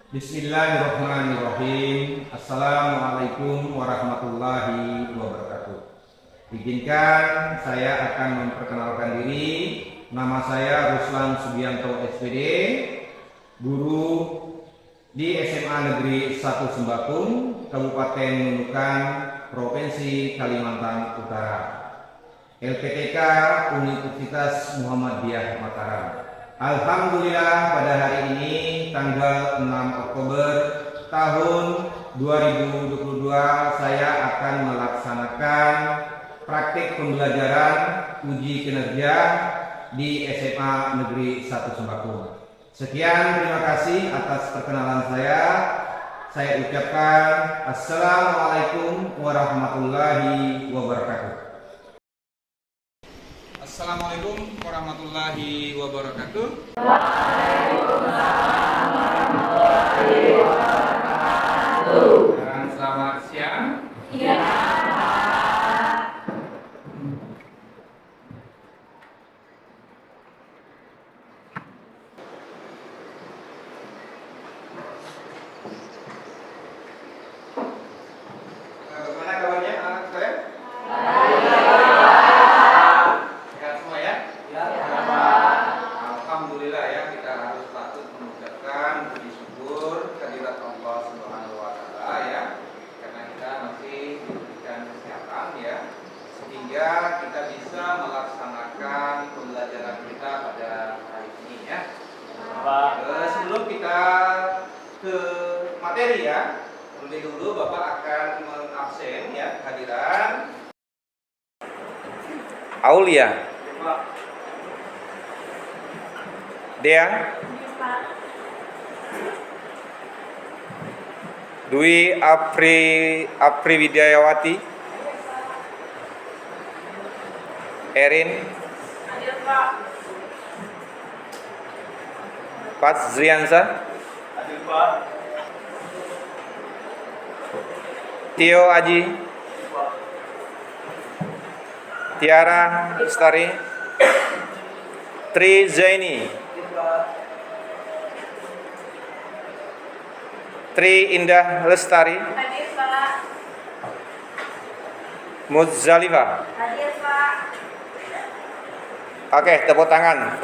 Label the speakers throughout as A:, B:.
A: Bismillahirrahmanirrahim. Assalamualaikum warahmatullahi wabarakatuh. Izinkan saya akan memperkenalkan diri. Nama saya Ruslan Subianto SPD, guru di SMA Negeri 1 Sembakung, Kabupaten Nunukan, Provinsi Kalimantan Utara. LPTK Universitas Muhammadiyah Mataram. Alhamdulillah pada hari ini tanggal 6 Oktober tahun 2022 saya akan melaksanakan praktik pembelajaran uji kinerja di SMA Negeri 1 Sembakung. Sekian, terima kasih atas perkenalan saya. Saya ucapkan Assalamualaikum warahmatullahi wabarakatuh.
B: Assalamualaikum warahmatullahi wabarakatuh.
C: Waalaikumsalam warahmatullahi wabarakatuh.
B: Dan selamat siang.
C: Iya, Pak.
B: Mana kabarnya anak saya? Sehat semua ya?
C: Ya, Pak.
B: Alhamdulillah ya, kita harus patut mengucapkan puji syukur kehadirat Allah Subhanahu wa taala ya. Karena kita masih diberikan kesehatan ya, sehingga kita bisa melaksanakan pembelajaran kita pada hari ini ya. Sebelum kita ke materi ya, terlebih dulu Bapak akan mengabsen ya kehadiran Aulia, Dea, Dwi Apri Widyawati, Erin,
C: Hadir, Pak.
B: Fazriansa,
D: Hadir, Pak.
B: Tio Aji, Tiara Lestari, Tri Zaini, Tri Indah Lestari,
C: Hadir, Pak.
B: Muzzalifah.
C: Hadir, Pak.
B: Oke, tepuk tangan.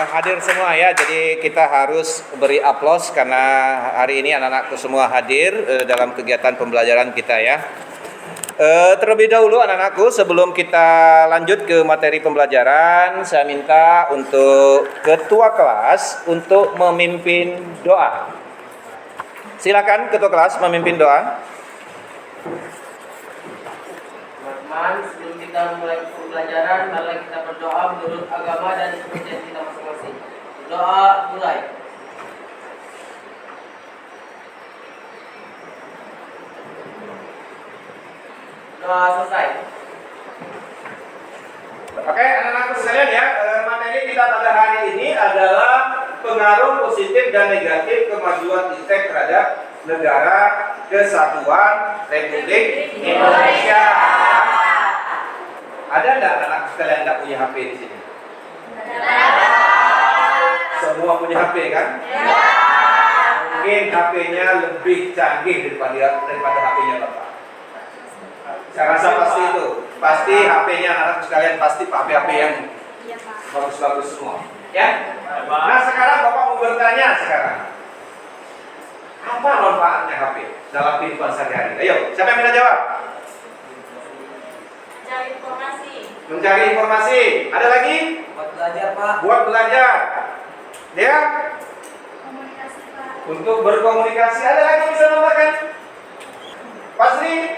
B: Hadir semua ya, jadi kita harus beri aplaus karena hari ini anak-anakku semua hadir dalam kegiatan pembelajaran kita ya. Terlebih dahulu anak-anakku, sebelum kita lanjut ke materi pembelajaran, saya minta untuk ketua kelas untuk memimpin doa. Silakan ketua kelas memimpin doa.
E: Teman-teman, sebelum kita mulai pembelajaran, mari kita berdoa menurut agama dan kepercayaan kita masing-masing. Doa mulai. Doa selesai.
B: Oke, anak-anakku sekalian ya, materi kita pada hari ini adalah pengaruh positif dan negatif kemajuan iptek terhadap negara kesatuan Republik Indonesia. Ada enggak anak sekalian enggak punya HP di sini? Semua punya HP kan? Mungkin HP-nya lebih canggih daripada HP-nya Bapak. Saya rasa pasti itu. Pasti HP-nya anak sekalian pasti HP yang bagus-bagus semua. Ya? Nah, sekarang Bapak mau bertanya sekarang. Apa manfaatnya HP dalam kehidupan sehari-hari? Ayo, siapa yang bisa jawab?
C: Cari informasi.
B: Mencari informasi. Ada lagi?
E: Buat belajar, Pak.
B: Buat belajar. Dia
C: Komunikasi, Pak.
B: untuk berkomunikasi. Ada lagi yang bisa menambahkan? Pasri,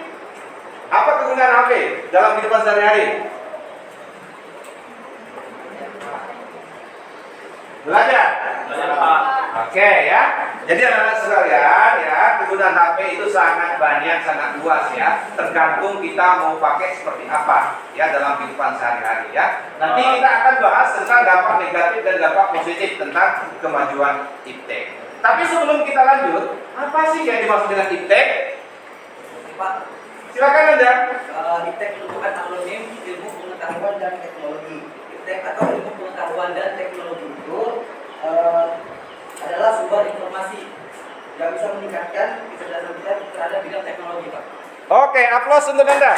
B: apa kegunaan HP dalam kehidupan sehari-hari? Belajar.
D: Belajar, Pak.
B: Oke ya. Jadi anak-anak sekalian ya, kegunaan HP itu sangat banyak, sangat luas ya. Tergantung kita mau pakai seperti apa ya dalam kehidupan sehari-hari ya. Nanti kita akan bahas tentang dampak negatif dan dampak positif tentang kemajuan iptek. Tapi sebelum kita lanjut, apa sih yang dimaksud dengan iptek?
E: Pak,
B: Silakan Anda.
E: iptek merupakan akronim ilmu pengetahuan dan teknologi. Iptek atau ilmu pengetahuan dan teknologi itu
A: aplaus untuk Anda.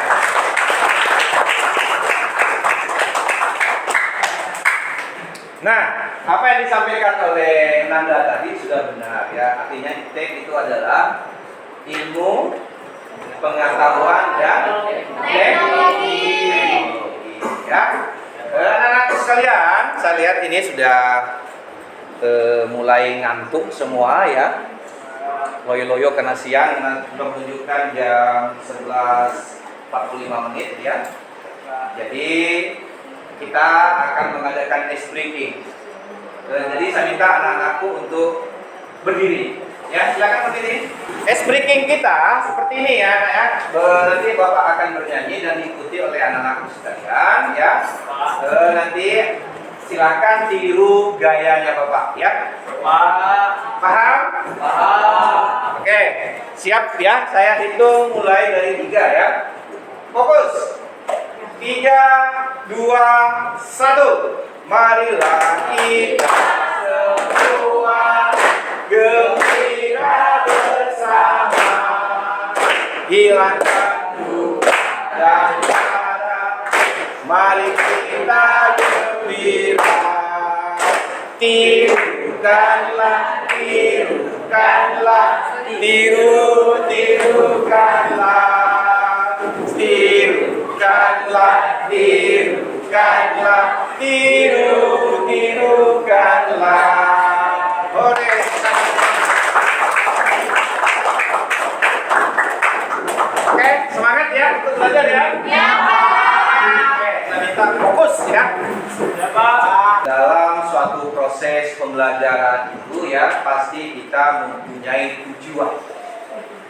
A: Nah, apa yang disampaikan oleh Nanda tadi sudah benar ya. Artinya iptek itu adalah ilmu, pengetahuan dan teknologi. Ya, anak-anak sekalian, saya lihat ini sudah mulai ngantuk semua ya. Loyo-loyo karena siang, sudah menunjukkan jam 11.45 menit ya. Jadi kita akan mengadakan ice breaking. Jadi saya minta anak-anakku untuk berdiri. Ya, silakan berdiri. Ice breaking kita seperti ini ya, ya. Nanti Bapak akan bernyanyi dan diikuti oleh anak-anakku sekalian ya. Nanti silakan tiru gayanya Bapak ya. Paham? Oke, siap ya. Saya hitung mulai dari 3 ya. Fokus. 3, 2, 1. Marilah kita semua gembira bersama, hilangkan duka dan lara. Mari kita gembira. Tirukanlah, tirukanlah, tirukanlah, tirukanlah, tirukanlah, tirukanlah. Oke, semangat ya untuk belajar ya.
C: Ya,
A: Oke, saya minta fokus ya. Dalam suatu proses pembelajaran itu ya pasti kita mempunyai tujuan.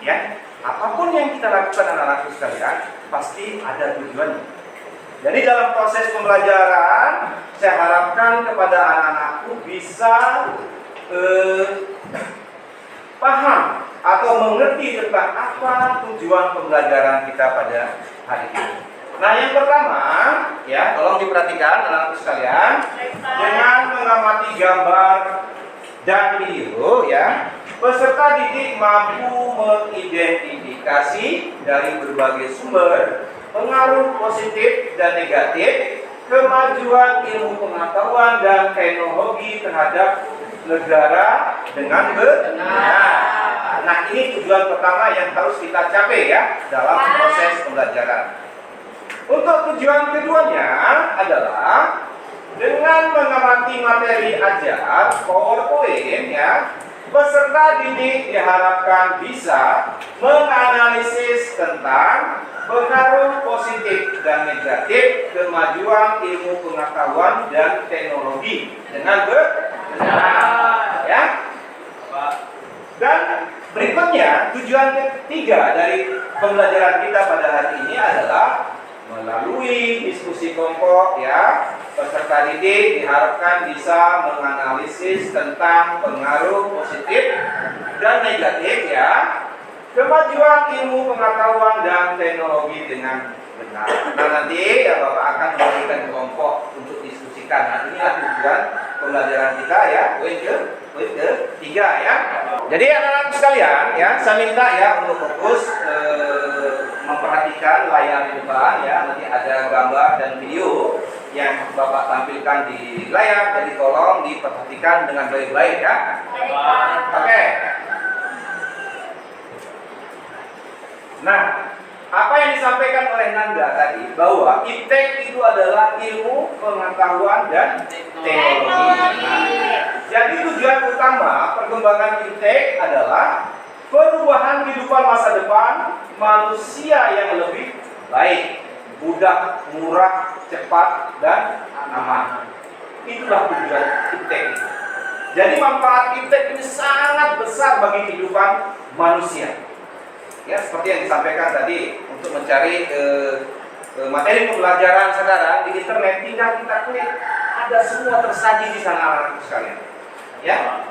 A: Ya, apapun yang kita lakukan anak-anak sekalian pasti ada tujuannya. Jadi dalam proses pembelajaran saya harapkan kepada anak-anakku bisa paham atau mengerti tentang apa tujuan pembelajaran kita pada hari ini. Nah, yang pertama, ya, tolong diperhatikan anak-anak sekalian, dengan mengamati gambar dan video, ya, peserta didik mampu mengidentifikasi dari berbagai sumber pengaruh positif dan negatif kemajuan ilmu pengetahuan dan teknologi terhadap negara dengan benar. Nah, ini tujuan pertama yang harus kita capai ya dalam proses pembelajaran. Untuk tujuan keduanya adalah dengan mengamati materi ajar PowerPoint ya, peserta didik diharapkan bisa menganalisis tentang pengaruh positif dan negatif kemajuan ilmu pengetahuan dan teknologi dengan benar ya. Dan berikutnya tujuan ketiga dari pembelajaran kita pada hari ini adalah melalui diskusi kelompok ya, peserta didik diharapkan bisa menganalisis tentang pengaruh positif dan negatif ya kemajuan ilmu pengetahuan dan teknologi dengan benar. Nah, nanti ya Bapak akan memberikan kelompok untuk diskusikan. Nah, inilah tujuan pembelajaran kita ya, poin ketiga ya. Jadi anak-anak sekalian ya, saya minta ya untuk fokus memperhatikan layar di depan ya. Nanti ada gambar dan video yang Bapak tampilkan di layar, jadi tolong diperhatikan dengan baik-baik ya. Oke. Nah, apa yang disampaikan oleh Nanda tadi bahwa iptek itu adalah ilmu pengetahuan dan teknologi. Nah, jadi tujuan utama perkembangan iptek adalah perubahan kehidupan masa depan manusia yang lebih baik, mudah, murah, cepat, dan aman. Itulah tujuan iptek. Jadi manfaat iptek ini sangat besar bagi kehidupan manusia. Ya, seperti yang disampaikan tadi, untuk mencari materi pembelajaran sekarang di internet, tinggal kita klik, ada semua tersaji di sana anak-anak sekalian. Ya,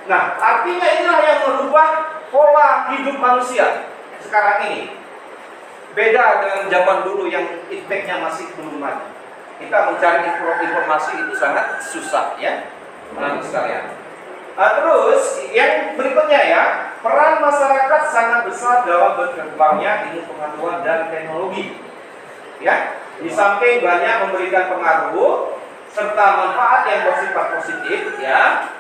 A: nah artinya inilah yang merubah pola hidup manusia sekarang ini. Beda dengan zaman dulu yang ipteknya masih belum maju. Kita mencari informasi itu sangat susah ya, anak-anak sekalian. Terus yang berikutnya ya. peran masyarakat sangat besar dalam berkembangnya ilmu pengetahuan dan teknologi. Ya, di samping banyak memberikan pengaruh serta manfaat yang bersifat positif, ya,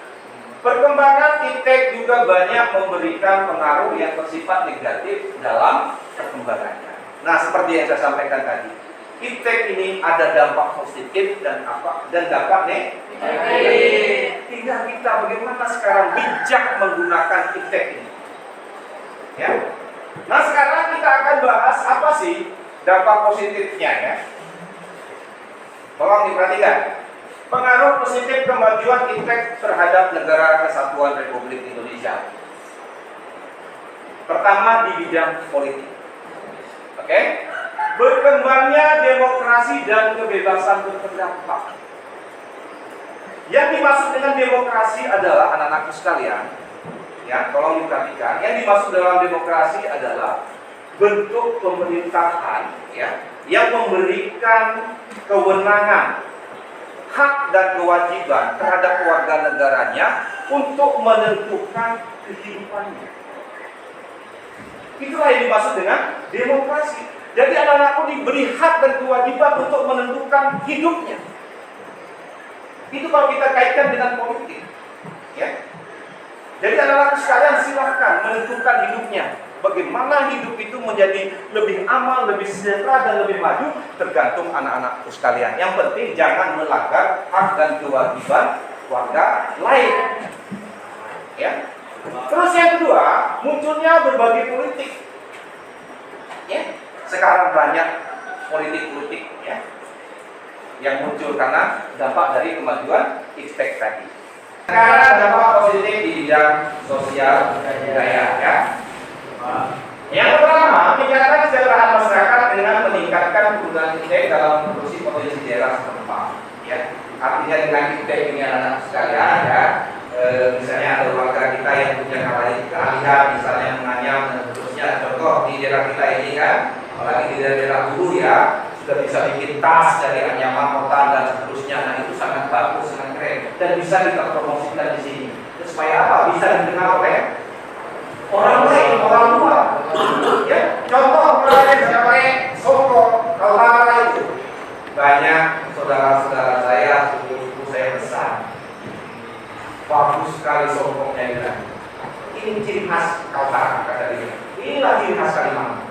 A: perkembangan iptek juga banyak memberikan pengaruh yang bersifat negatif dalam perkembangannya. Nah, seperti yang saya sampaikan tadi, iptek ini ada dampak positif dan dampak negatif. Tinggal kita bagaimana sekarang bijak menggunakan iptek ini. Ya. Nah, sekarang kita akan bahas apa sih dampak positifnya, ya. Tolong diperhatikan. Pengaruh positif kemajuan iptek terhadap Negara Kesatuan Republik Indonesia. Pertama, di bidang politik. Oke? Berkembangnya demokrasi dan kebebasan berpendapat. Yang dimaksud dengan demokrasi adalah anak-anakku sekalian, ya, tolong diperhatikan. Yang dimaksud dalam demokrasi adalah bentuk pemerintahan, ya, yang memberikan kewenangan, hak dan kewajiban terhadap warga negaranya untuk menentukan kehidupannya. Itulah yang dimaksud dengan demokrasi. Jadi anak-anakku diberi hak dan kewajiban untuk menentukan hidupnya. Itu kalau kita kaitkan dengan politik, ya. Jadi anak-anakku sekalian silahkan menentukan hidupnya. Bagaimana hidup itu menjadi lebih aman, lebih sejahtera, dan lebih maju tergantung anak-anakku sekalian. Yang penting jangan melanggar hak dan kewajiban warga lain. Ya. Terus yang kedua, munculnya berbagai politik. Ya. Sekarang banyak politik-politik, ya, yang muncul karena dampak dari kemajuan iptek tadi. Sekarang dampak positif di bidang sosial budaya, ya. Yang pertama, meningkatkan kesejahteraan masyarakat dengan meningkatkan penggunaan iptek dalam produksi potensi daerah setempat. Ya, artinya dengan iptek ini anak sekalian, ya, misalnya ada warga kita yang punya keahlian, misalnya menganyam dan seterusnya. Contoh di daerah kita ini kan, apalagi di daerah dulu, ya, sudah bisa bikin tas dari anyaman rotan dan seterusnya. Nah, itu sangat bagus, sangat keren, dan bisa kita promosikan di sini. Supaya apa? Bisa dikenal oleh orang lain, orang luar. Ya, contoh misalnya Songkok, Kaltara itu banyak saudara-saudara saya, suku saya besar. Bagus sekali Songkoknya bilang. Ini ciri khas Kaltara, kata dia. Inilah ciri khas Kalimantan.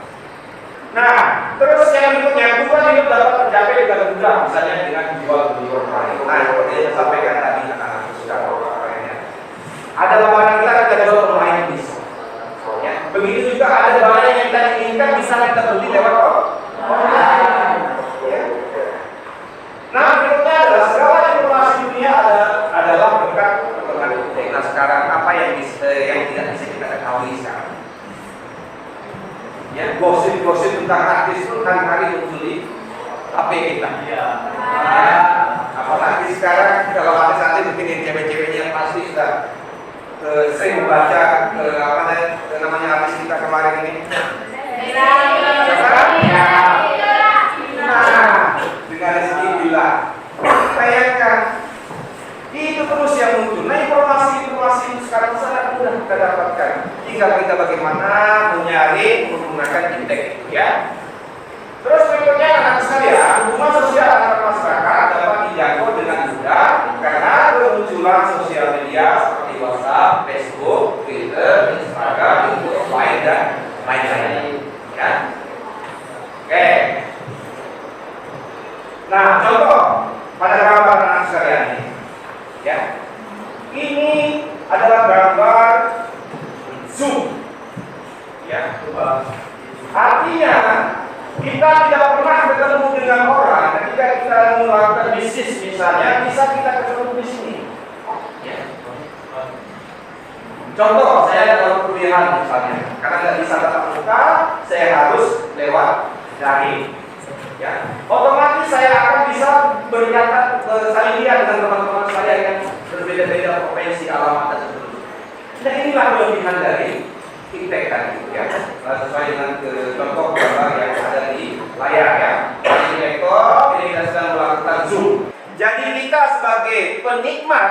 A: Nah, terus yang berikutnya, bukan hidup dapat tercapai dengan mudah, misalnya dengan jual beli orang lain. Nah, seperti yang saya sampaikan tadi, anak-anak sudah lainnya. Ada lawanan kita kan kita jual online bisa. Ya. Begitu juga ada barang yang kita inginkan bisa kita beli lewat online. Ya. Nah, berikutnya adalah segala informasi dunia adalah berkat perkembangan iptek. Nah, sekarang apa yang tidak bisa kita ketahui sekarang? Ya, gosip-gosip tentang artis itu hari-hari muncul di HP kita.
D: Iya.
A: Apalagi sekarang kalau artis-artis mungkin cewek-ceweknya yang pasti sudah sering membaca namanya artis kita kemarin ini. Nah, dengan Rizky Bilar. Bayangkan, itu terus yang muncul. Nah, informasi itu sekarang sangat mudah kita dapatkan. Tinggal kita bagaimana menggunakan iptek itu, ya. Terus berikutnya anak sekalian, hubungan sosial antar masyarakat dapat dijangkau dengan mudah karena kemunculan sosial media seperti WhatsApp, Facebook, Twitter, Instagram, YouTube, Line, dan lain-lain. Ya. Oke. Nah, contoh pada gambar anak sekalian ini, ya. Ini adalah gambar Zoom, ya. Artinya kita tidak pernah ketemu dengan orang ketika kita melakukan bisnis, misalnya bisa kita ketemu di sini. Ya. Contoh, saya dalam kuliah misalnya, karena nggak bisa tatap muka, saya harus lewat daring. Ya. Otomatis saya akan bisa saling lihat dengan teman-teman saya yang berbeda-beda profesi, alamat dan seterusnya. Nah, inilah kelebihan dari iptek tadi, ya. Sesuai dengan contoh gambar yang ada di layar, ya. Ini lektor, ini kita sedang melakukan Zoom. Jadi kita sebagai penikmat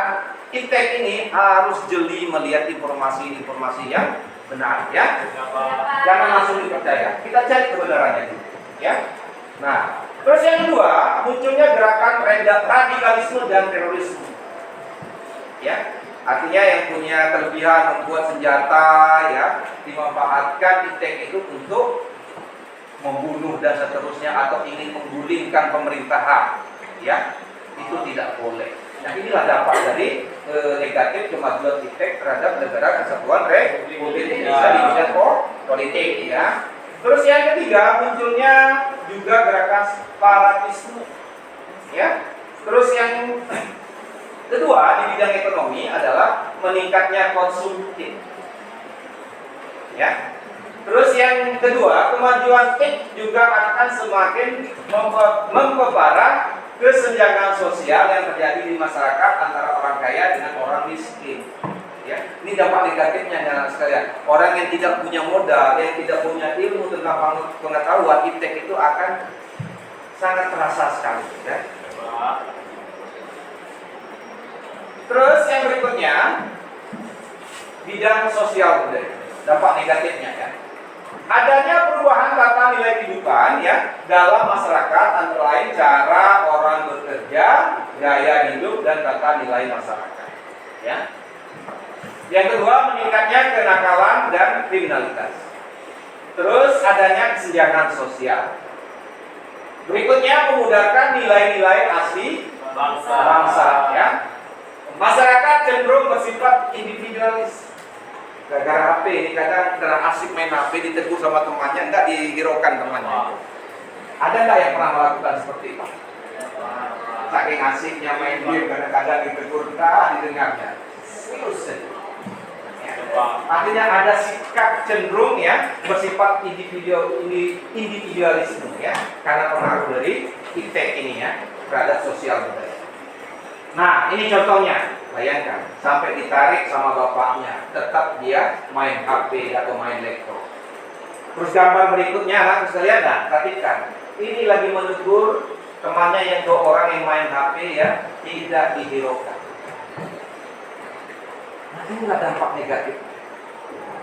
A: iptek ini harus jeli melihat informasi-informasi yang benar ya.
C: Ya, Pak.
A: Jangan langsung dipercaya. Kita cek kebenarannya dulu, ya. Nah, terus yang kedua, munculnya gerakan radikalisme dan terorisme. Ya, artinya yang punya kelebihan membuat senjata, ya, dimanfaatkan iptek itu untuk membunuh dan seterusnya atau ingin menggulingkan pemerintahan, ya, itu tidak boleh. Nah, inilah dampak dari negatif kemajuan iptek terhadap negara kesatuan Republik Indonesia di bidang politik, ya. Terus yang ketiga, munculnya juga gerakan separatisme, ya. Terus yang kedua di bidang ekonomi adalah meningkatnya konsumtif, ya. Terus yang kedua, kemajuan TIK juga akan semakin memperparah kesenjangan sosial yang terjadi di masyarakat antara orang kaya dengan orang miskin. Ya, ini dampak negatifnya anak sekalian. Orang yang tidak punya modal, yang tidak punya ilmu tentang pengetahuan, iptek itu akan sangat terasa sekali. Ya. Terus yang berikutnya, bidang sosial budaya, dampak negatifnya ya. Adanya perubahan tata nilai kehidupan ya dalam masyarakat, antara lain cara orang bekerja, gaya hidup dan tata nilai masyarakat. Ya. Yang kedua, meningkatnya kenakalan dan kriminalitas. Terus adanya kesenjangan sosial. Berikutnya, memudahkan nilai-nilai asli bangsa ya. Masyarakat cenderung bersifat individualis. Gara-gara HP ini kadang karena asik main HP ditegur sama temannya, enggak dihiraukan temannya. Ada enggak yang pernah melakukan seperti itu? Saking asiknya main game kadang-kadang ditegur, enggak didengarnya. Serius. Ya. Artinya ada sikap cenderung ya bersifat individualisme ya, karena pengaruh dari iptek ini ya terhadap sosial budaya. Nah, ini contohnya. Bayangkan, sampai ditarik sama bapaknya, tetap dia main HP atau main laptop. Terus gambar berikutnya, anak sekalian, nah, perhatikan. Ini lagi menegur temannya yang 2 orang yang main HP ya, tidak dihiraukan. Nah, ini nggak dampak negatif.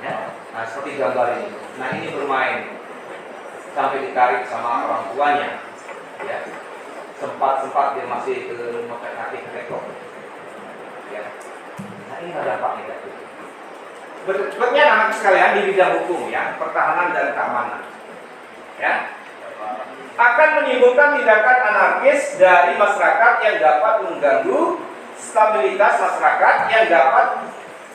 A: Ya. Nah, seperti gambar ini. Nah, ini bermain sampai ditarik sama orang tuanya. Ya. Sempat dia masih ke laptop. Ya. Nah, ini ada dampak negatif. Berikutnya anak sekalian di bidang hukum ya, pertahanan dan keamanan. Ya. Akan menimbulkan tindakan anarkis dari masyarakat yang dapat mengganggu stabilitas masyarakat yang dapat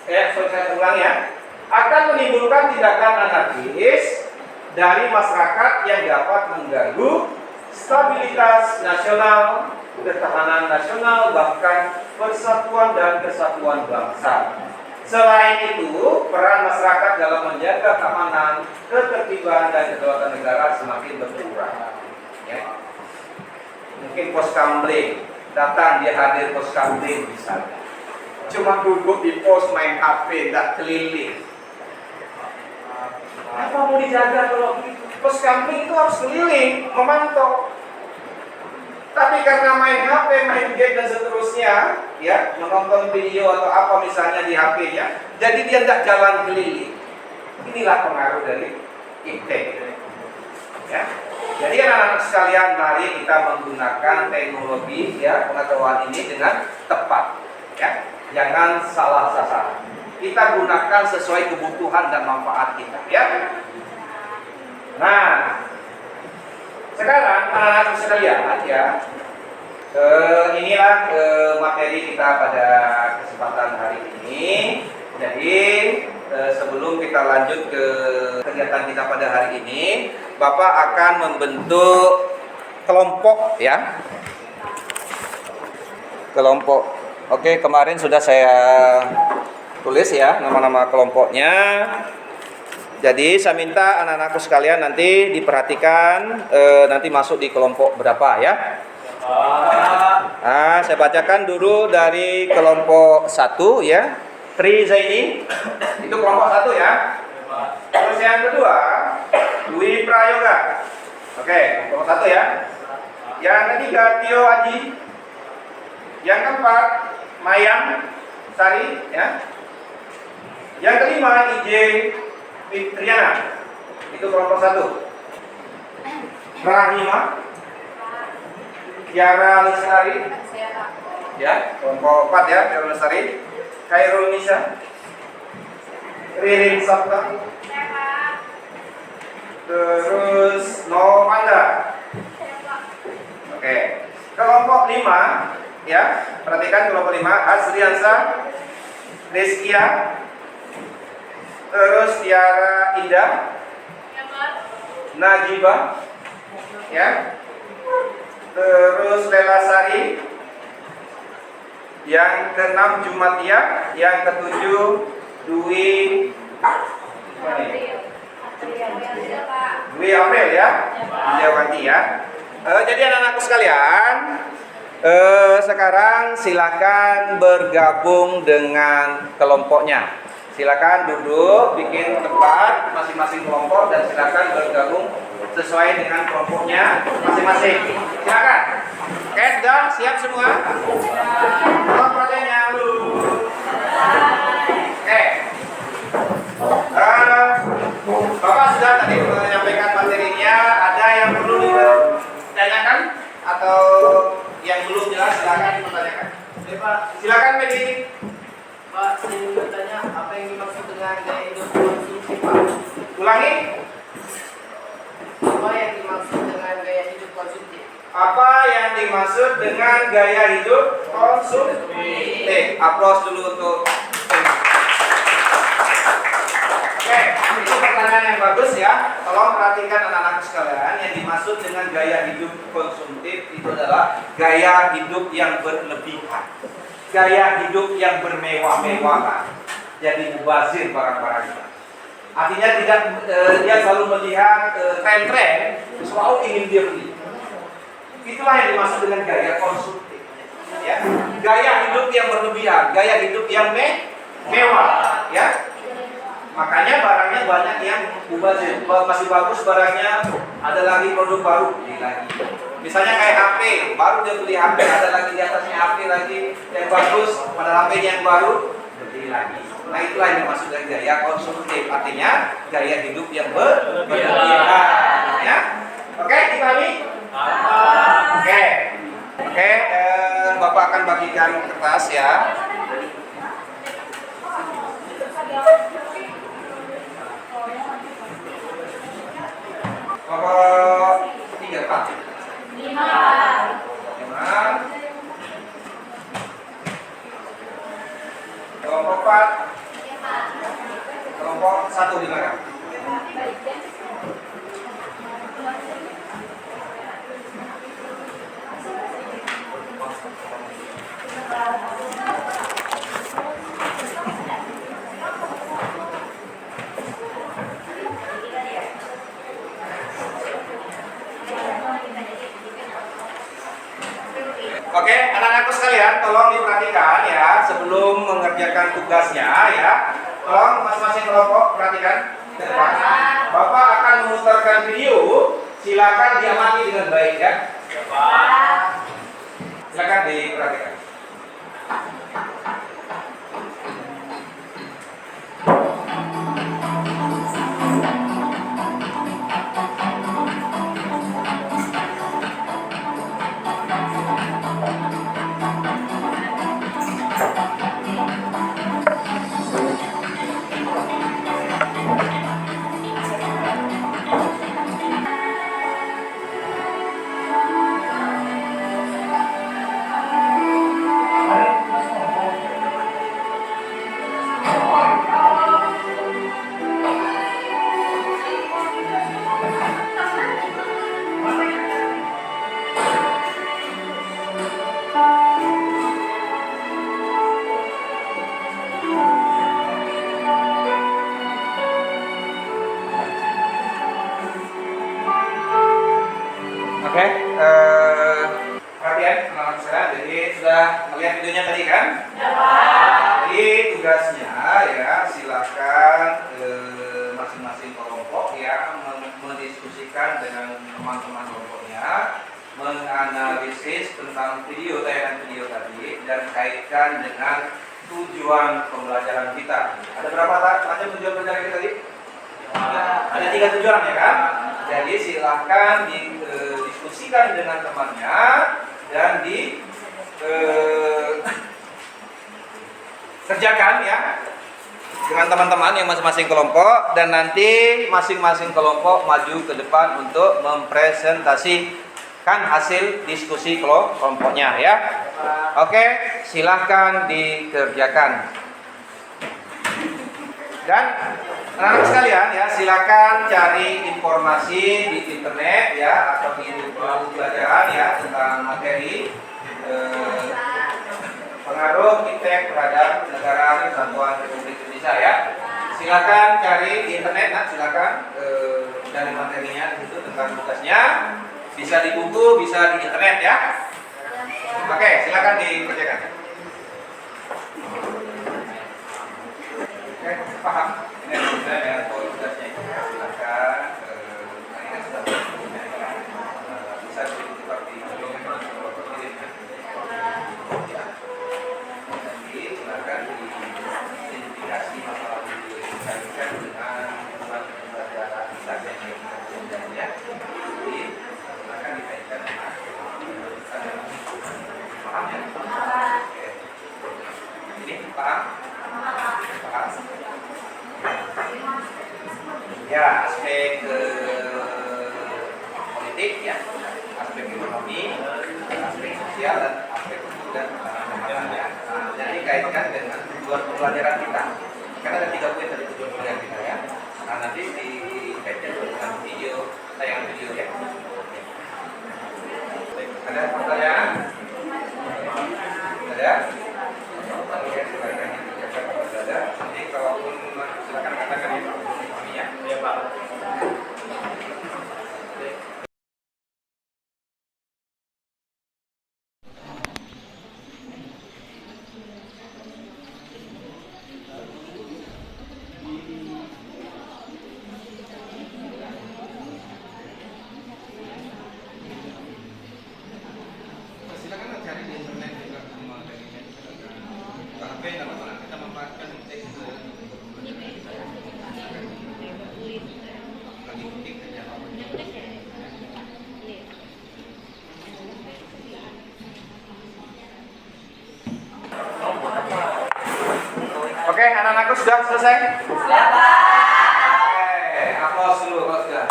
A: saya ulang ya. Akan menimbulkan tindakan anarkis dari masyarakat yang dapat mengganggu stabilitas nasional, ketahanan nasional, bahkan persatuan dan kesatuan bangsa. Selain itu, peran masyarakat dalam menjaga keamanan, ketertiban dan kedaulatan negara semakin berkurang. Ya. Mungkin pos kamling, datang dia hadir pos kamling misalnya. Cuma duduk di pos main HP, tidak keliling. Apa mau dijaga kalau pos kamling itu harus keliling, memantau. Tapi karena main HP, main game dan seterusnya, ya, menonton video atau apa misalnya di HP-nya, jadi dia tidak jalan keliling. Inilah pengaruh dari iptek. Ya. Jadi anak-anak sekalian, mari kita menggunakan teknologi ya pengetahuan ini dengan tepat. Ya. Jangan salah sasaran. Kita gunakan sesuai kebutuhan dan manfaat kita. Ya. Nah, sekarang anak-anak sekalian ya, inilah materi kita pada kesempatan hari ini. Jadi sebelum kita lanjut ke kegiatan kita pada hari ini, Bapak akan membentuk kelompok ya. Kelompok. Oke, kemarin sudah saya tulis ya nama-nama kelompoknya. Jadi saya minta anak-anakku sekalian nanti diperhatikan nanti masuk di kelompok berapa ya. Nah, saya bacakan dulu dari kelompok 1 ya. Tri Zaini. Itu kelompok 1 ya. Terus yang kedua, Dwi Prayoga. Oke, kelompok 1 ya. Yang ketiga, Tio Aji. Yang keempat, Mayang Sari ya. Yang kelima, IJ Fitriana. Itu kelompok 1. Rahima. Tiara Lestari.
C: Saya Pak.
A: Ya, kelompok 4 ya, Tiara Lestari. Khairul Nisa. Ririn Sabta.
C: Saya Pak.
A: Terus Novanda.
C: Saya Pak.
A: Oke. Kelompok 5 ya, perhatikan kelompok 5. Asriansa, Rizkia. Terus Tiara Indah,
C: Ya Pak.
A: Najibah, ya. Terus Lela Sari. Yang ke-6 Jumatia, yang ke-7 Dwi
C: Saya Pak.
A: Dwi April ya, Jawanti ya. Jadi anak-anakku sekalian, sekarang silakan bergabung dengan kelompoknya. Silakan duduk, bikin tempat masing-masing kelompok dan silakan bergabung sesuai dengan kelompoknya masing-masing. Silakan. Oke, sudah siap semua? Tolong projectnya dulu. Oke. Bapak sudah tadi menyampaikan materinya. Ada yang perlu ditanyakan atau yang belum jelas silakan dipertanyakan.
E: Oke Pak,
A: Silakan Medi.
E: Pak, saya ingin bertanya apa yang dimaksud dengan gaya hidup konsumtif Pak?
A: Ulangi.
E: Apa yang dimaksud dengan gaya hidup konsumtif?
A: Apa yang dimaksud dengan gaya hidup konsumtif? Aplaus dulu untuk. Oke, itu pertanyaan yang bagus ya. Tolong perhatikan anak-anak sekalian. Yang dimaksud dengan gaya hidup konsumtif itu adalah gaya hidup yang berlebihan, gaya hidup yang bermewah-mewahan, jadi mubazir barang-barangnya. Artinya tidak dia selalu melihat tren-tren, selalu ingin dia beli. Itulah yang dimaksud dengan gaya konsumtif. Ya, gaya hidup yang berlebihan, gaya hidup yang mewah. Ya, makanya barangnya banyak yang mubazir. Masih bagus barangnya, ada lagi produk baru, beli lagi. Misalnya kayak HP, baru dia beli HP, ada lagi di atasnya HP lagi yang bagus, pada HP yang baru, beli lagi. Nah itulah yang dimaksud dengan gaya konsumtif, artinya gaya hidup yang berlebihan. Ya, oke, dipahami? Oke, Bapak akan bagikan kertas ya. Bapak 3 Pak.
C: 5.
A: Kelompok 4. Kelompok 1 di belakang. Oke, anak-anakku sekalian, tolong diperhatikan ya sebelum mengerjakan tugasnya ya. Tolong masing-masing kelompok perhatikan ke depan. Bapak akan memutarkan video, silakan diamati dengan baik ya. Silakan diperhatikan. Oke, perhatian anak-anak saya. Jadi sudah melihat videonya tadi kan? Jadi tugasnya ya silakan masing-masing kelompok ya mendiskusikan dengan teman-teman kelompoknya, menganalisis tentang tayangan video tadi dan kaitkan dengan tujuan pembelajaran kita. Ada berapa macam tujuan pembelajaran kita tadi? Ada 3 tujuan ya kan? Jadi silahkan didiskusikan dengan temannya dan kerjakan ya dengan teman-teman yang masing-masing kelompok, dan nanti masing-masing kelompok maju ke depan untuk mempresentasikan hasil diskusi kelompoknya ya. Oke, silahkan dikerjakan. Dan anak-anak sekalian ya, silakan cari informasi di internet ya atau di buku pelajaran ya tentang materi pengaruh iptek terhadap negara Kesatuan Republik Indonesia ya. Silakan cari di internet, nah silakan cari materinya di situ tentang tugasnya. Bisa di buku, bisa di internet ya. Oke, silakan dikerjakan. Oke, paham. Ini sudah ya tugasnya. Silakan. Ini kan sudah bisa ditukar di silakan diidentifikasi masalah video dikaitkan dengan pembelajaran saja ya. Jadi silakan dikaitkan dengan paham ya? Oke. Ini paham? Paham? Ya, aspek politik ya, aspek ekonomi, aspek sosial dan aspek hukum dan pemahaman ya. Jadi kaitkan dengan tujuan pembelajaran kita. Karena ada 3 poin dari tujuan pembelajaran kita ya. Nah, nanti dikaitkan dengan video, tayangan video ya. Ada pertanyaan? Ada? Oke, silakan dikerjakan kalau ada. Nanti kalaupun silakan katakan ya Pak. Pahaminya.
D: Ya Pak.
B: Silakan cari di internet juga semua materinya. Buka HP dan apa kita memanfaatkan teks lagi ketik aja.
A: Oke, anak-anakku sudah selesai?
E: Siap, Pak.
A: Oke, aplaus dulu kalau sudah.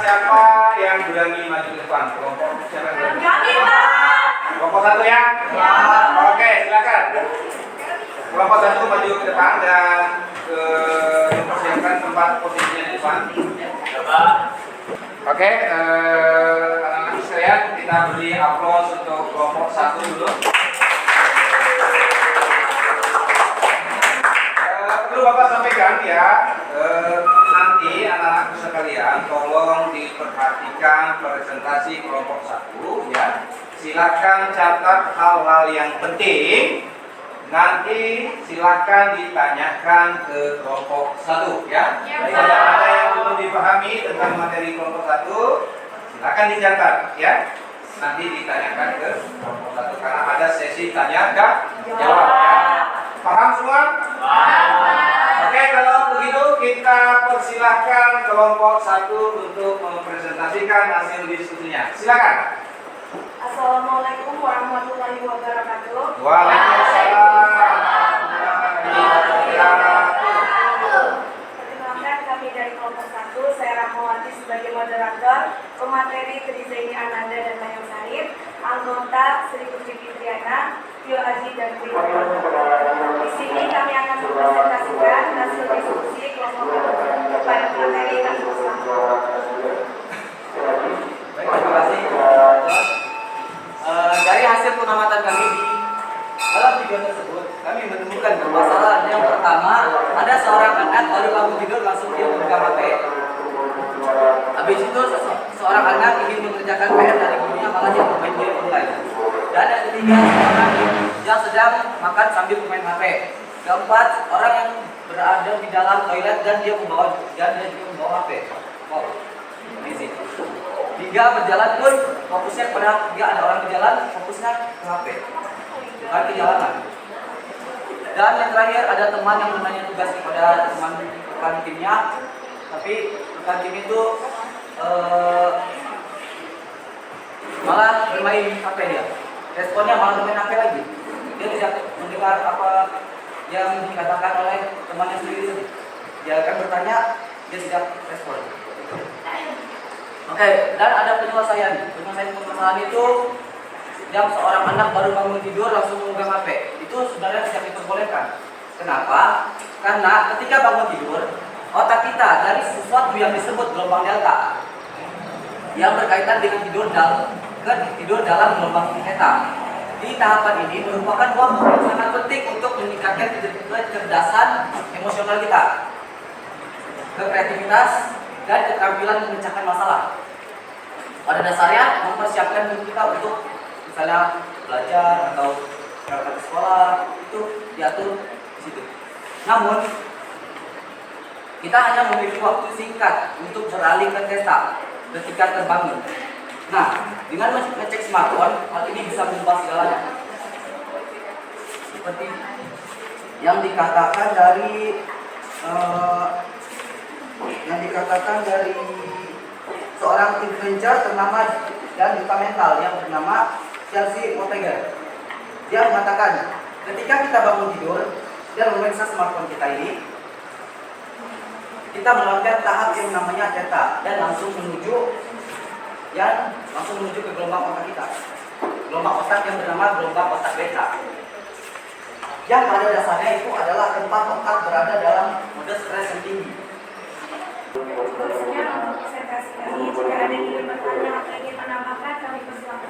A: Siapa yang berani maju ke depan? Kelompok siapa yang berani?
C: Kami, Pak.
A: Kelompok 1 ya? Oke, silakan. Kelompok 1 maju ke depan dan mempersiapkan tempat posisinya di depan.
D: Ya Pak.
A: Oke, anak-anak sekalian, kita beri aplaus untuk kelompok 1 dulu. Perlu Bapak sampaikan ya, nanti anak-anak sekalian tolong diperhatikan presentasi kelompok 1 ya. Silakan catat hal-hal yang penting. Nanti silakan ditanyakan ke kelompok 1 ya. Jika ada yang belum dipahami tentang materi kelompok 1, silakan dicatat ya. Nanti ditanyakan ke kelompok 1 karena ada sesi tanya jawab ya. Paham semua? Oke, kalau begitu kita persilahkan kelompok 1 untuk mempresentasikan hasil diskusinya. Silakan.
C: Assalamualaikum warahmatullahi wabarakatuh.
A: Waalaikumsalam warahmatullahi wabarakatuh.
C: Perkenalkan, kami dari kelompok 1, saya Rahmawati sebagai moderator, pemateri Trizaini Ananda dan Mayang Sarif, anggota Sri Kursi Fitriana, Tio Aji dan Tio. Di sini kami akan mempresentasikan hasil diskusi kelompok 1 pada materi kami bersama.
E: Baik, terima kasih. Dari hasil pengamatan kami di dalam video tersebut, kami menemukan permasalahan yang pertama, ada seorang anak baru bangun tidur langsung dia membuka HP. Habis itu seorang anak ingin mengerjakan PR dari gurunya malah dia bermain game online. Dan yang ketiga, seorang yang sedang makan sambil bermain HP. Keempat, orang yang berada di dalam toilet dan dia juga membawa HP. Wow, amazing. 3, berjalan pun fokusnya pada 3 ada orang berjalan, fokusnya ke HP, bukan ke jalanan. Dan yang terakhir ada teman yang menanya tugas kepada teman rekan timnya, tapi rekan tim itu malah bermain HP dia. Responnya malah bermain HP lagi. Dia tidak mendengar apa yang dikatakan oleh temannya sendiri. Dia akan bertanya, dia tidak respon. Oke, dan ada penyelesaian. Penyelesaian permasalahan itu yang seorang anak baru bangun tidur langsung memegang HP. Itu sebenarnya tidak diperbolehkan. Kenapa? Karena ketika bangun tidur, otak kita dari sesuatu yang disebut gelombang delta yang berkaitan dengan tidur dalam gelombang theta. Di tahapan ini merupakan waktu yang sangat penting untuk meningkatkan kecerdasan emosional kita, kreativitas, dan keterampilan memecahkan masalah. Pada dasarnya mempersiapkan diri kita untuk misalnya belajar atau berangkat ke sekolah, itu diatur di situ. Namun kita hanya memiliki waktu singkat untuk beralih ke theta ketika terbangun. Nah, dengan mengecek smartphone, hal ini bisa mengubah segalanya. Seperti yang dikatakan dari seorang influencer ternama dan duta mental yang bernama Chelsea Montega. Dia mengatakan, ketika kita bangun tidur dan memeriksa smartphone kita ini, kita melewati tahap yang namanya theta dan langsung menuju ke gelombang otak kita. Gelombang otak yang bernama gelombang otak beta. Yang pada dasarnya itu adalah tempat otak berada dalam mode stres yang tinggi.
C: Seterusnya untuk presentasi kami, jika ada yang ingin bertanya atau ingin menambahkan, kami persilakan.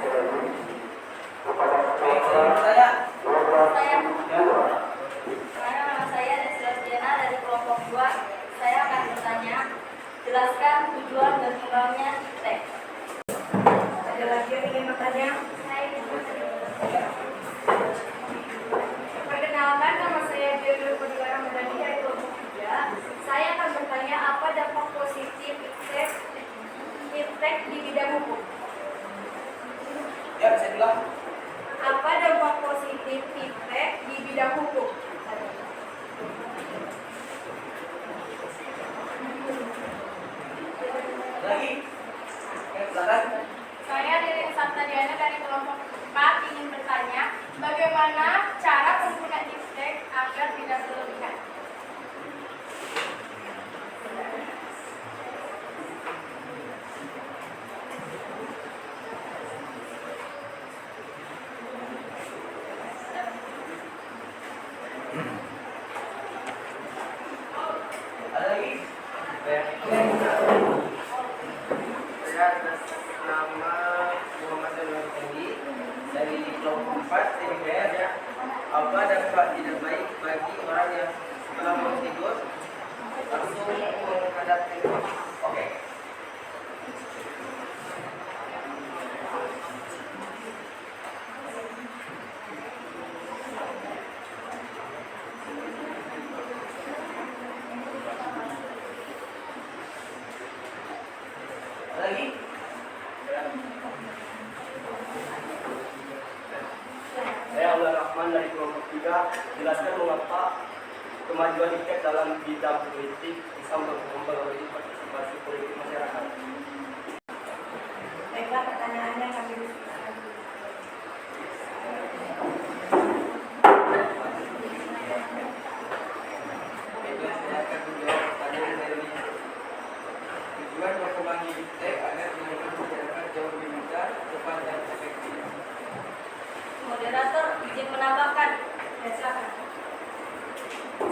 E: Saya
F: Nama saya Desya dari kelompok 2. Saya akan bertanya, jelaskan tujuan berkembangnya iptek.
C: Ada lagi yang ingin bertanya?
F: Perkenalkan, nama saya Diego Podiwara Mudani dari kelompok 3. Saya akan bertanya apa dampak positif iptek di bidang hukum.
E: ya saya bilang
F: Apa dampak positif iptek di bidang hukum?
E: lagi. Silakan.
F: Saya Ririn Saptadiana dari kelompok 4 ingin bertanya, bagaimana cara pengguna iptek agar tidak berlebihan?
E: Ada lagi?
G: Saya atas nama Muhammad Anwar Fendi dari kelompok 4 TDPR ya. Apa dampak tidak baik bagi orang yang setelah bangun tidur langsung menghadap handphone?
E: Oke. Ada lagi?
G: Saya Abdul Rahman dari kelompok 3. Jelaskan mengapa kemajuan iptek dalam bidang politik bisa mempengaruhi partisipasi politik masyarakat.
C: Baiklah, pertanyaannya kami diskusikan.
G: Itu saya akan menjawab pertanyaan dari tujuan perkembangan iptek agar menjadikan masyarakat jauh lebih mudah, cepat dan efektif.
F: Moderator izin menambahkan.
C: Ya, silakan.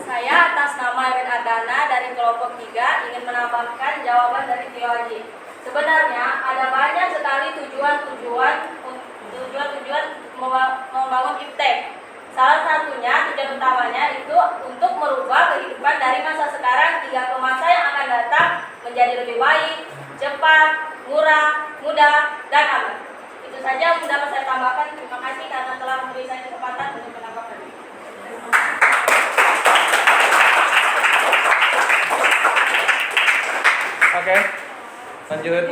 F: Saya atas nama Erin Adana dari kelompok 3 ingin menambahkan jawaban dari Tio Haji. Sebenarnya ada banyak sekali tujuan membangun iptek. Salah satunya tujuan utamanya itu untuk merubah kehidupan dari masa sekarang hingga ke masa yang akan datang menjadi lebih baik, cepat, murah, mudah, dan aman. Itu saja yang dapat saya tambahkan. Terima kasih karena telah memberi saya kesempatan untuk menambahkan.
B: Oke, lanjut.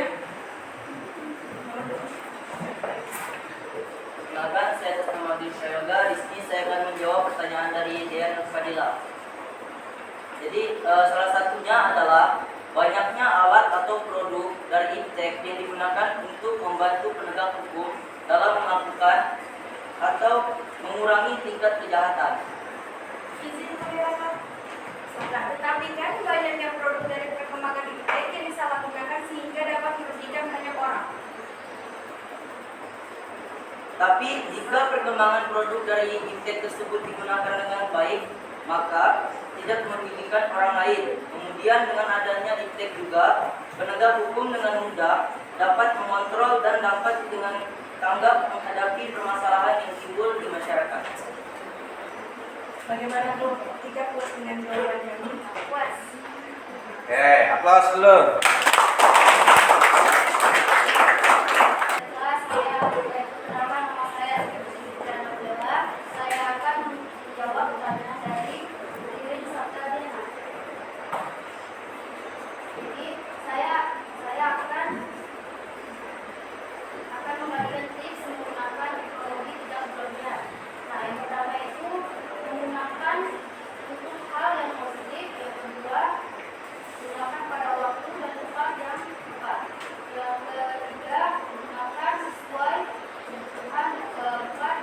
E: Perkenalkan, saya atas nama Dwi Prayoga. Di sini saya akan menjawab pertanyaan dari Dean Jadi salah satunya adalah banyaknya alat atau produk dari iptek yang digunakan untuk membantu penegak hukum dalam melakukan atau mengurangi tingkat kejahatan.
C: Izin penjelasan. Tetapi kan banyaknya produk dari perkembangan iptek yang disalahgunakan sehingga dapat merugikan banyak orang.
E: Tapi jika perkembangan produk dari iptek tersebut digunakan dengan baik, maka tidak merugikan orang lain. Kemudian dengan adanya iptek juga, penegak hukum dengan mudah dapat mengontrol dan dapat dengan tanggap menghadapi permasalahan yang timbul di masyarakat.
C: Bagaimana kelompok 3 puas dengan jawaban kami? Puas.
A: Oke, aplaus dulu.
C: Pertama, nama saya Siti Dewa. Saya akan menjawab pertanyaan dari Irin Sabtadina. Jadi saya akan membagikan tips menggunakan teknologi tidak berlebihan. Nah, yang pertama itu menggunakan untuk hal yang positif. Yang kedua, gunakan pada waktu dan tempat yang tepat. Yang ketiga, gunakan sesuai kebutuhan. Yang keempat,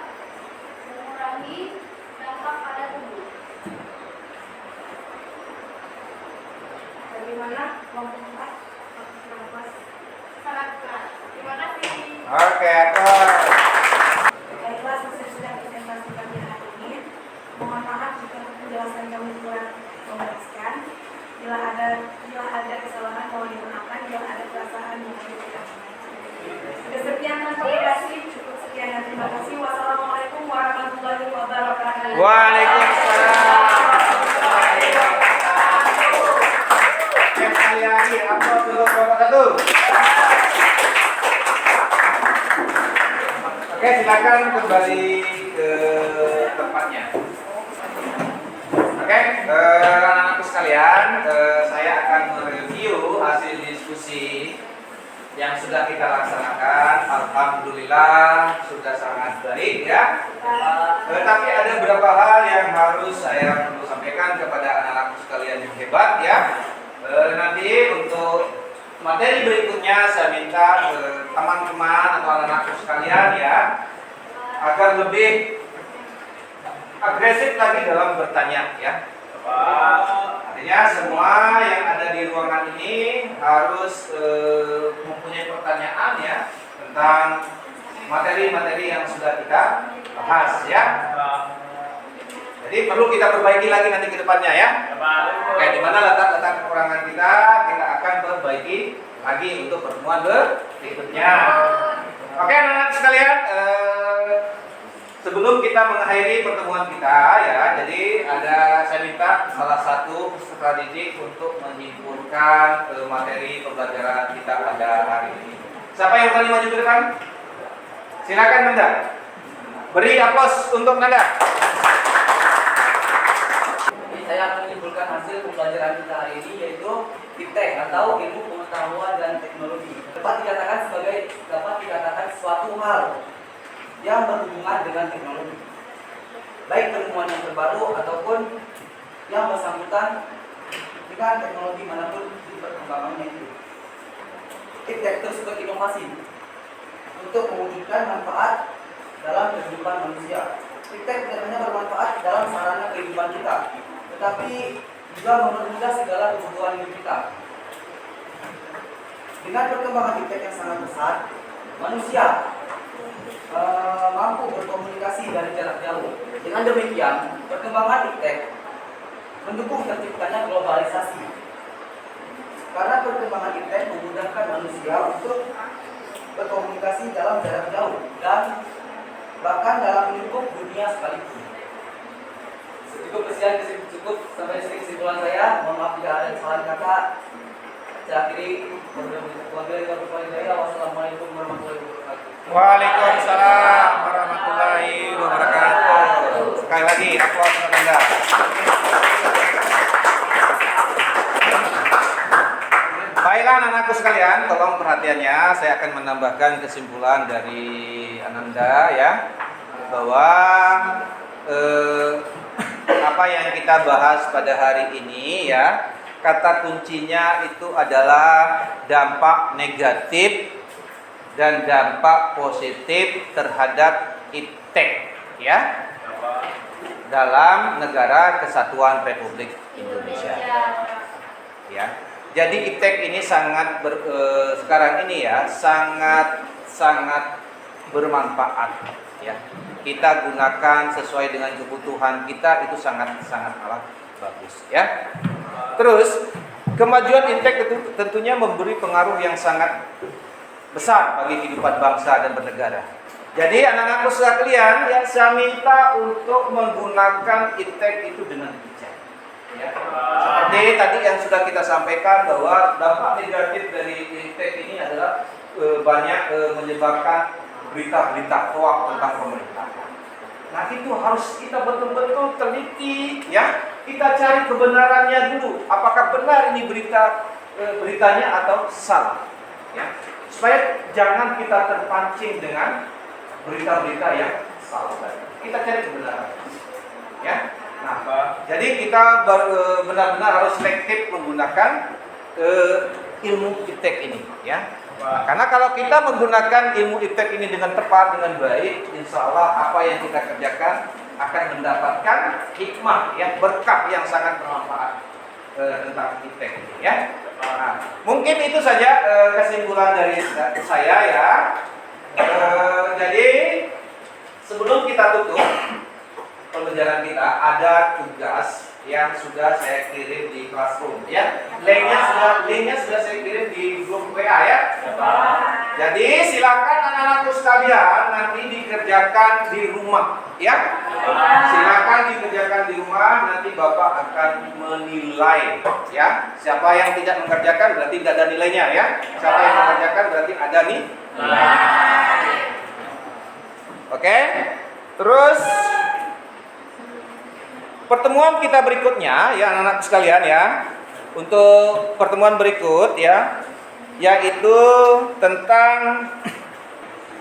C: mengurangi dampak pada tubuh. Bagaimana kelompok 4? Sangat berat. Terima kasih.
A: Oke, aplaus.
C: Baiklah, selesai sudah presentasi kami hari ini. Mohon maaf jika penjelasan kami kurang memuaskan. Bila ada kesalahan mohon dimaafkan. Bila ada perasaan mohon dimaafkan. Kesekian dan terima kasih. Cukup sekian dan terima kasih. Wassalamualaikum warahmatullahi wabarakatuh.
A: Waalaikumsalam. Yang sekali lagi, aplaus dulu kelompok 1. Oke, silakan kembali ke tempatnya. Oke, anak-anakku sekalian, saya akan mereview hasil diskusi yang sudah kita laksanakan. Alhamdulillah sudah sangat baik ya. Tapi ada beberapa hal yang harus saya perlu sampaikan kepada anak-anakku sekalian yang hebat ya. Nanti untuk materi berikutnya saya minta teman-teman atau anak-anakku sekalian ya agar lebih agresif lagi dalam bertanya ya. Artinya semua yang ada di ruangan ini harus mempunyai pertanyaan ya tentang materi-materi yang sudah kita bahas ya. Jadi perlu kita perbaiki lagi nanti ke depannya ya. Oke, di mana letak-letak kekurangan kita akan perbaiki lagi untuk pertemuan berikutnya. Oke, anak-anak sekalian, sebelum kita mengakhiri pertemuan kita ya, jadi saya minta salah satu peserta didik untuk menyimpulkan materi pembelajaran kita pada hari ini. Siapa yang berani maju ke depan? Silakan Nanda. Beri aplaus untuk Nanda.
E: Saya akan menyimpulkan hasil pembelajaran kita hari ini, yaitu iptek atau ilmu pengetahuan dan teknologi. Dapat dikatakan suatu hal yang berhubungan dengan teknologi, baik penemuan yang terbaru ataupun yang bersangkutan dengan teknologi manapun di perkembangannya itu. Iptek terus berinovasi untuk mewujudkan manfaat dalam kehidupan manusia. Iptek tidak hanya bermanfaat dalam sarana kehidupan kita, tetapi juga mempermudah segala kebutuhan hidup kita. Dengan perkembangan iptek yang sangat pesat, manusia mampu berkomunikasi dari jarak jauh. Dengan demikian, perkembangan iptek mendukung terciptanya globalisasi. Karena perkembangan iptek memudahkan manusia untuk berkomunikasi dalam jarak jauh dan bahkan dalam lingkup dunia sekalipun. Cukup sampai sini kesimpulan saya. Mohon maaf jika ada kesalahan kata. Saya akhiri. Wassalamualaikum warahmatullahi wabarakatuh.
A: Waalaikumsalam warahmatullahi wabarakatuh. Sekali lagi aplaus untuk Anda. Baiklah anak-anakku sekalian, tolong perhatiannya. Saya akan menambahkan kesimpulan dari Ananda ya, bahwa apa yang kita bahas pada hari ini ya, kata kuncinya itu adalah dampak negatif dan dampak positif terhadap iptek ya dalam negara kesatuan Republik Indonesia. Ya. Jadi iptek ini sangat sekarang ini ya sangat bermanfaat ya. Kita gunakan sesuai dengan kebutuhan kita, itu sangat amat bagus ya. Terus kemajuan iptek itu tentunya memberi pengaruh yang sangat besar bagi kehidupan bangsa dan bernegara. Jadi anak-anakku sekalian ya, saya minta untuk menggunakan iptek itu dengan bijak ya. Seperti tadi yang sudah kita sampaikan bahwa dampak negatif dari iptek ini adalah banyak menyebabkan berita-berita hoax tentang pemerintah. Nah itu harus kita betul-betul teliti ya. Kita cari kebenarannya dulu. Apakah benar ini beritanya atau salah ya. Supaya jangan kita terpancing dengan berita-berita yang salah. Kita cari kebenaran ya. Nah, jadi kita benar-benar harus selektif menggunakan ilmu iptek ini ya. Karena kalau kita menggunakan ilmu iptek ini dengan tepat, dengan baik, insya Allah apa yang kita kerjakan akan mendapatkan hikmah, ya, berkah yang sangat bermanfaat tentang iptek ini, ya. Nah, mungkin itu saja kesimpulan dari saya ya. Jadi sebelum kita tutup pembelajaran kita, ada tugas yang sudah saya kirim di Classroom ya. Linknya sudah saya kirim di grup WA ya. Jadi silakan anak-anakku sekalian nanti dikerjakan di rumah ya. Silakan dikerjakan di rumah, nanti Bapak akan menilai ya. Siapa yang tidak mengerjakan berarti tidak ada nilainya ya. Siapa yang mengerjakan berarti ada nih. Oke. Terus pertemuan kita berikutnya ya anak-anak sekalian ya. Untuk pertemuan berikut ya, yaitu tentang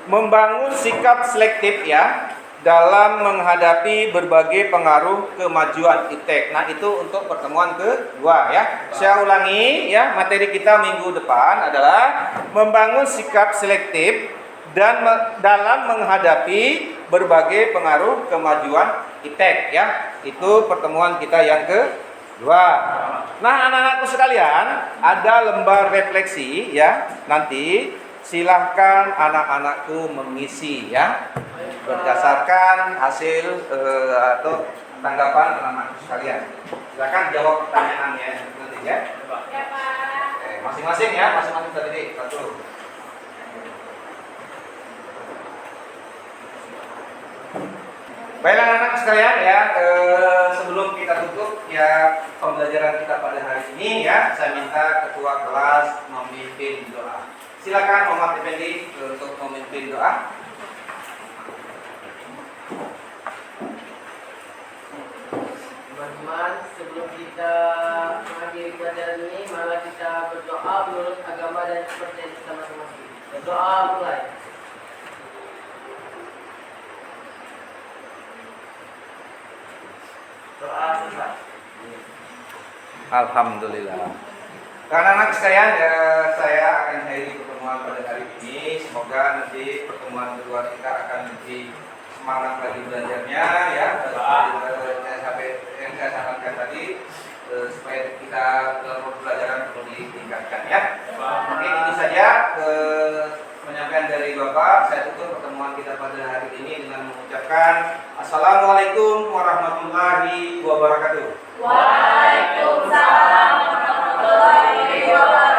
A: membangun sikap selektif ya dalam menghadapi berbagai pengaruh kemajuan iptek. Nah, itu untuk pertemuan kedua ya. Saya ulangi ya, materi kita minggu depan adalah membangun sikap selektif dan dalam menghadapi berbagai pengaruh kemajuan iptek ya. Itu pertemuan kita yang kedua. Nah, anak-anakku sekalian, ada lembar refleksi ya. Nanti silahkan anak-anakku mengisi ya berdasarkan hasil atau tanggapan anak-anakku sekalian. Silakan jawab pertanyaannya nanti ya.
F: Ya, Pak.
A: Masing-masing ya, masing-masing tadi satu. Baiklah anak-anak sekalian ya, sebelum kita tutup ya pembelajaran kita pada hari ini ya, saya minta ketua kelas memimpin doa. Silakan Muhammad Effendi untuk memimpin doa.
G: Teman-teman, sebelum kita mengakhiri pelajaran ini, malah kita berdoa menurut agama dan kepercayaan kita masing-masing. Berdoa mulai. Doa selesai.
A: Alhamdulillah. Anak-anak sekalian, saya akan akhiri pertemuan pada hari ini. Semoga nanti pertemuan kedua kita akan lebih semangat lagi belajarnya ya. Yang saya sampaikan tadi supaya kita dalam pembelajaran perlu ditingkatkan ya. Mungkin itu saja penyampaian dari Bapak. Saya tutup pertemuan kita pada hari ini dengan mengucapkan Assalamualaikum warahmatullahi wabarakatuh.
F: Waalaikumsalam warahmatullahi wabarakatuh.